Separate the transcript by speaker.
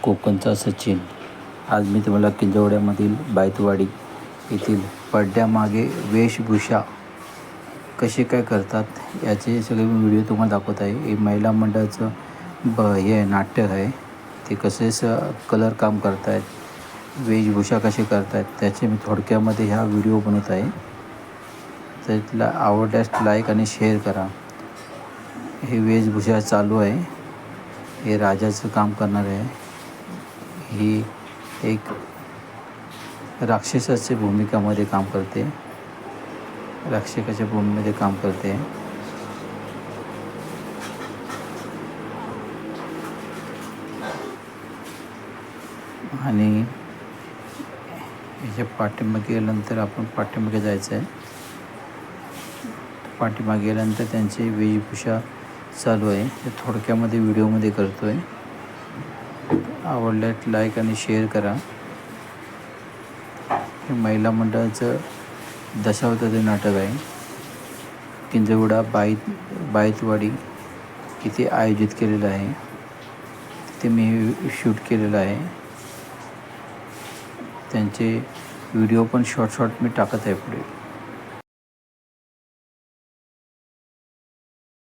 Speaker 1: कोकणचा सचिन. आज मी तुम्हाला किंजवड्यामधील बायतवाडी येथील पडद्यामागे वेशभूषा कसे काय करतात याचे सगळे व्हिडिओ तुम्हाला दाखवत आहे. हे महिला मंडळाचं हे नाट्य आहे. ते कसे कलर काम करत आहेत, वेशभूषा कशी करत आहेत त्याचे मी थोडक्यामध्ये ह्या व्हिडिओ बनवत आहे. तर तिला आवडल्यास लाईक आणि शेअर करा. हे वेशभूषा चालू आहे. हे राजाचं काम करणार आहे. ही एक राक्षसाच्या भूमिकामध्ये काम करते. राक्षसाच्या भूमिकेमध्ये काम करते. आणि याच्या पाठीमागे गेल्यानंतर आपण पाठीमागे जायचं आहे. पाठीमागे गेल्यानंतर त्यांची वेशभूषा चालू आहे. ते थोडक्यामध्ये व्हिडिओमध्ये करतो आहे. आवडल्यास लाईक आणि शेअर करा. हे महिला मंडळाचं दशावतारी नाटक आहे. किंजवडा बायतवाडी इथे आयोजित केलेलं आहे. तिथे मी शूट केलेलं आहे. त्यांचे व्हिडिओ पण शॉर्ट मी टाकत आहे पुढे.